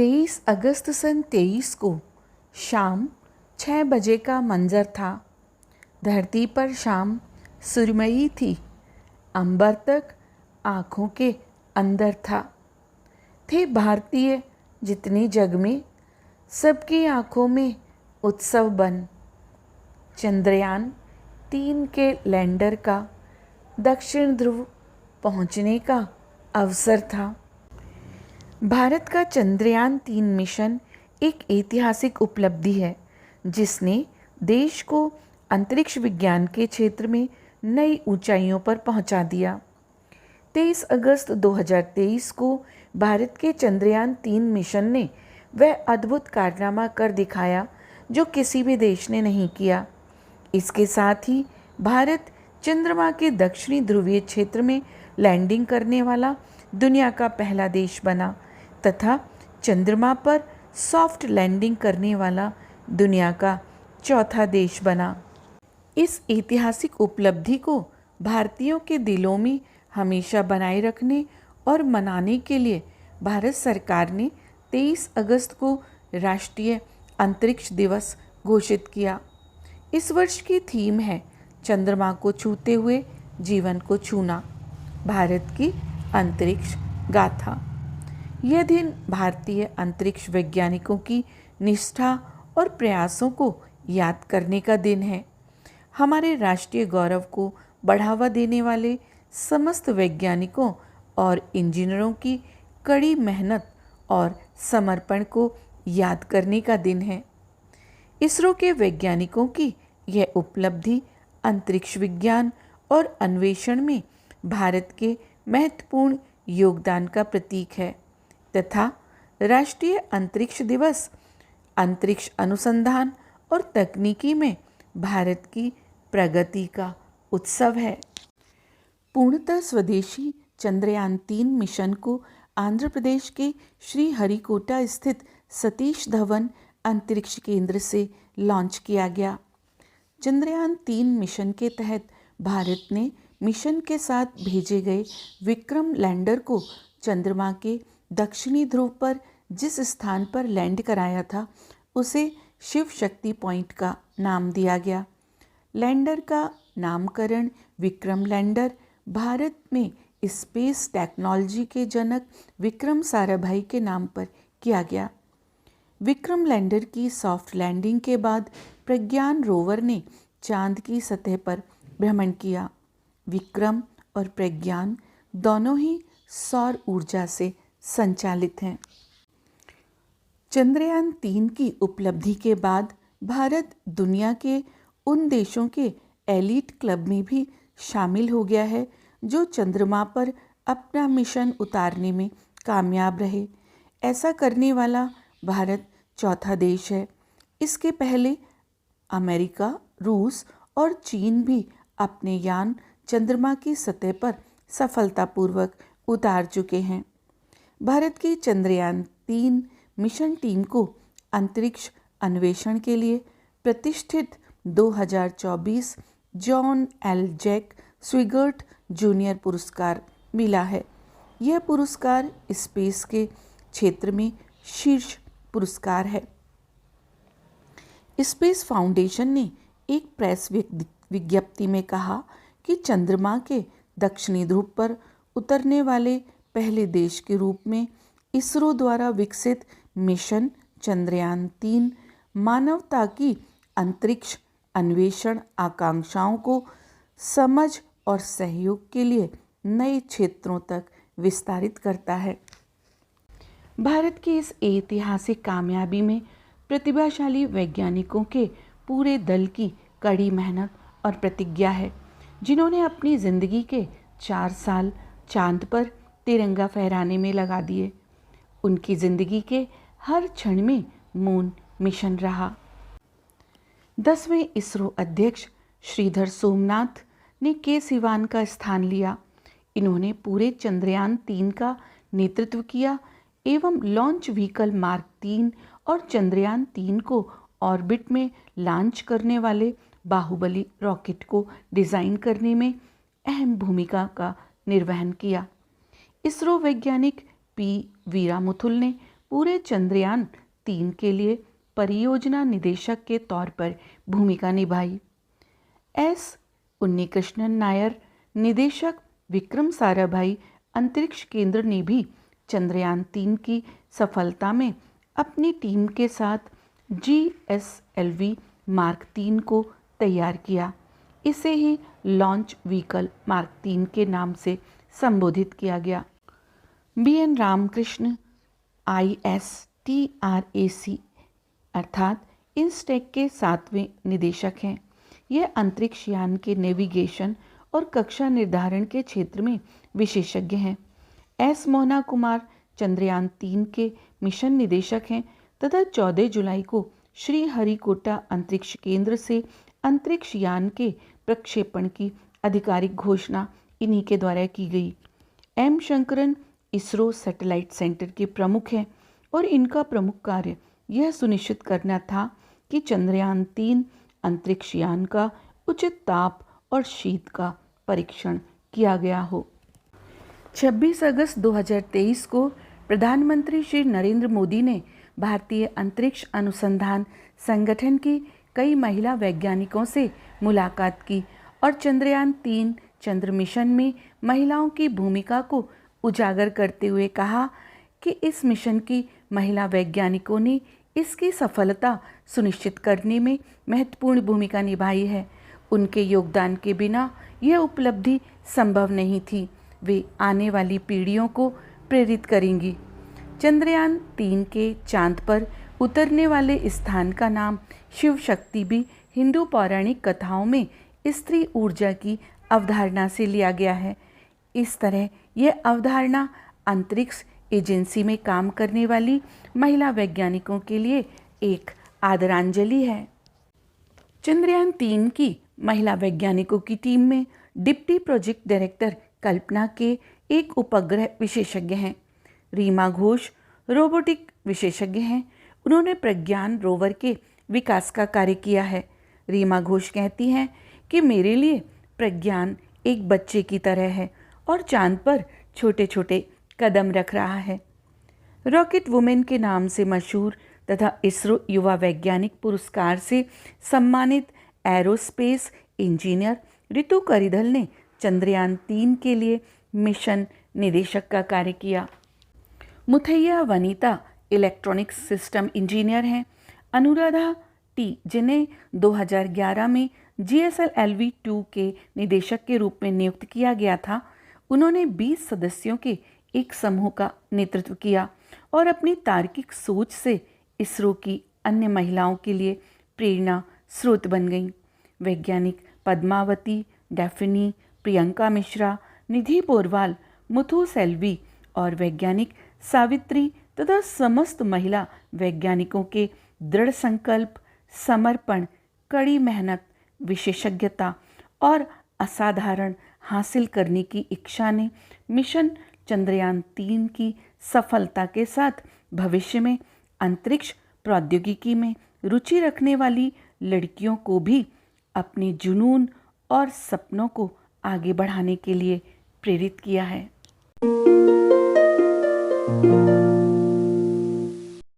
23 अगस्त सन 23 को शाम 6 बजे का मंजर था। धरती पर शाम सुरमई थी, अंबर तक आँखों के अंदर था। थे भारतीय जितने जग में, सबकी आँखों में उत्सव बन। चंद्रयान 3 के लैंडर का दक्षिण ध्रुव पहुँचने का अवसर था। भारत का चंद्रयान 3 मिशन एक ऐतिहासिक उपलब्धि है, जिसने देश को अंतरिक्ष विज्ञान के क्षेत्र में नई ऊंचाइयों पर पहुंचा दिया। 23 अगस्त 2023 को भारत के चंद्रयान 3 मिशन ने वह अद्भुत कारनामा कर दिखाया जो किसी भी देश ने नहीं किया। इसके साथ ही भारत चंद्रमा के दक्षिणी ध्रुवीय क्षेत्र में लैंडिंग करने वाला दुनिया का पहला देश बना तथा चंद्रमा पर सॉफ्ट लैंडिंग करने वाला दुनिया का चौथा देश बना। इस ऐतिहासिक उपलब्धि को भारतीयों के दिलों में हमेशा बनाए रखने और मनाने के लिए भारत सरकार ने 23 अगस्त को राष्ट्रीय अंतरिक्ष दिवस घोषित किया। इस वर्ष की थीम है चंद्रमा को छूते हुए जीवन को छूना, भारत की अंतरिक्ष गाथा। यह दिन भारतीय अंतरिक्ष वैज्ञानिकों की निष्ठा और प्रयासों को याद करने का दिन है। हमारे राष्ट्रीय गौरव को बढ़ावा देने वाले समस्त वैज्ञानिकों और इंजीनियरों की कड़ी मेहनत और समर्पण को याद करने का दिन है। इसरो के वैज्ञानिकों की यह उपलब्धि अंतरिक्ष विज्ञान और अन्वेषण में भारत के महत्वपूर्ण योगदान का प्रतीक है तथा राष्ट्रीय अंतरिक्ष दिवस अंतरिक्ष अनुसंधान और तकनीकी में भारत की प्रगति का उत्सव है। पूर्णतः स्वदेशी चंद्रयान 3 मिशन को आंध्र प्रदेश के श्रीहरिकोटा स्थित सतीश धवन अंतरिक्ष केंद्र से लॉन्च किया गया। चंद्रयान 3 मिशन के तहत भारत ने मिशन के साथ भेजे गए विक्रम लैंडर को चंद्रमा के दक्षिणी ध्रुव पर जिस स्थान पर लैंड कराया था उसे शिव शक्ति पॉइंट का नाम दिया गया। लैंडर का नामकरण विक्रम लैंडर भारत में स्पेस टेक्नोलॉजी के जनक विक्रम साराभाई के नाम पर किया गया। विक्रम लैंडर की सॉफ्ट लैंडिंग के बाद प्रज्ञान रोवर ने चांद की सतह पर भ्रमण किया। विक्रम और प्रज्ञान दोनों ही सौर ऊर्जा से संचालित हैं। चंद्रयान 3 की उपलब्धि के बाद भारत दुनिया के उन देशों के एलीट क्लब में भी शामिल हो गया है जो चंद्रमा पर अपना मिशन उतारने में कामयाब रहे। ऐसा करने वाला भारत चौथा देश है। इसके पहले अमेरिका, रूस और चीन भी अपने यान चंद्रमा की सतह पर सफलतापूर्वक उतार चुके हैं। भारत की चंद्रयान 3 मिशन टीम को अंतरिक्ष अन्वेषण के लिए प्रतिष्ठित 2024 जॉन एल जैक स्विगर्ट जूनियर पुरस्कार मिला है। यह पुरस्कार स्पेस के क्षेत्र में शीर्ष पुरस्कार है। स्पेस फाउंडेशन ने एक प्रेस विज्ञप्ति में कहा कि चंद्रमा के दक्षिणी ध्रुव पर उतरने वाले पहले देश के रूप में इसरो द्वारा विकसित मिशन चंद्रयान 3 मानवता की अंतरिक्ष अन्वेषण आकांक्षाओं को समझ और सहयोग के लिए नए क्षेत्रों तक विस्तारित करता है। भारत की इस ऐतिहासिक कामयाबी में प्रतिभाशाली वैज्ञानिकों के पूरे दल की कड़ी मेहनत और प्रतिज्ञा है, जिन्होंने अपनी जिंदगी के 4 साल चांद पर तिरंगा फहराने में लगा दिए। उनकी जिंदगी के हर क्षण में मून मिशन रहा। 10वें इसरो अध्यक्ष श्रीधर सोमनाथ ने के सिवान का स्थान लिया। इन्होंने पूरे चंद्रयान 3 का नेतृत्व किया एवं लॉन्च व्हीकल मार्क 3 और चंद्रयान 3 को ऑर्बिट में लॉन्च करने वाले बाहुबली रॉकेट को डिज़ाइन करने में अहम भूमिका का निर्वहन किया। इसरो वैज्ञानिक पी वीरामुथुल ने पूरे चंद्रयान 3 के लिए परियोजना निदेशक के तौर पर भूमिका निभाई। एस उन्नीकृष्णन नायर, निदेशक विक्रम साराभाई अंतरिक्ष केंद्र ने भी चंद्रयान 3 की सफलता में अपनी टीम के साथ GSLV मार्क 3 को तैयार किया। इसे ही लॉन्च व्हीकल मार्क 3 के नाम से संबोधित किया गया। BN रामकृष्ण ISTRAC अर्थात इंस्टेक के 7वें निदेशक हैं। यह अंतरिक्ष यान के नेविगेशन और कक्षा निर्धारण के क्षेत्र में विशेषज्ञ हैं। S मोहना कुमार चंद्रयान 3 के मिशन निदेशक हैं तथा 14 जुलाई को श्रीहरिकोटा अंतरिक्ष केंद्र से अंतरिक्ष यान के प्रक्षेपण की आधिकारिक घोषणा इन्हीं के द्वारा की गई। M Sankaran ISRO satellite centre के प्रमुख हैं और इनका प्रमुख कार्य यह सुनिश्चित करना था कि चंद्रयान 3 अंतरिक्ष यान का उचित ताप और शीत का परीक्षण किया गया हो। 26 अगस्त 2023 को प्रधानमंत्री श्री नरेंद्र मोदी ने भारतीय अंतरिक्ष अनुसंधान संगठन की कई महिला वैज्ञानिकों से मुलाकात की और चंद्रयान 3 चंद्र मिशन में महिलाओं की भूमिका को उजागर करते हुए कहा कि इस मिशन की महिला वैज्ञानिकों ने इसकी सफलता सुनिश्चित करने में महत्वपूर्ण भूमिका निभाई है। उनके योगदान के बिना यह उपलब्धि संभव नहीं थी। वे आने वाली पीढ़ियों को प्रेरित करेंगी। चंद्रयान 3 के चांद पर उतरने वाले स्थान का नाम शिव शक्ति भी हिंदू पौराणिक कथाओं में स्त्री ऊर्जा की अवधारणा से लिया गया है। इस तरह यह अवधारणा अंतरिक्ष एजेंसी में काम करने वाली महिला वैज्ञानिकों के लिए एक आदरांजलि है। चंद्रयान 3 की महिला वैज्ञानिकों की टीम में डिप्टी प्रोजेक्ट डायरेक्टर कल्पना के एक उपग्रह विशेषज्ञ हैं। रीमा घोष रोबोटिक विशेषज्ञ हैं। उन्होंने प्रज्ञान रोवर के विकास का कार्य किया है। रीमा घोष कहती हैं कि मेरे लिए प्रज्ञान एक बच्चे की तरह है और चांद पर छोटे छोटे कदम रख रहा है। रॉकेट वुमेन के नाम से मशहूर तथा इसरो युवा वैज्ञानिक पुरस्कार से सम्मानित एरोस्पेस इंजीनियर रितु करिधल ने चंद्रयान 3 के लिए मिशन निदेशक का कार्य किया। Muttiah Vanita electronics system engineer हैं। अनुराधा टी, जिन्हें 2011 में GSLV 2 के निदेशक के रूप में नियुक्त किया गया था, उन्होंने 20 सदस्यों के एक समूह का नेतृत्व किया और अपनी तार्किक सोच से इसरो की अन्य महिलाओं के लिए प्रेरणा स्रोत बन गईं। वैज्ञानिक पद्मावती, डैफनी, प्रियंका मिश्रा, निधि पोरवाल, मुथु सेल्वी और वैज्ञानिक सावित्री तथा समस्त महिला वैज्ञानिकों के दृढ़ संकल्प, समर्पण, कड़ी मेहनत, विशेषज्ञता और असाधारण हासिल करने की इच्छा ने मिशन चंद्रयान 3 की सफलता के साथ भविष्य में अंतरिक्ष प्रौद्योगिकी में रुचि रखने वाली लड़कियों को भी अपने जुनून और सपनों को आगे बढ़ाने के लिए प्रेरित किया है।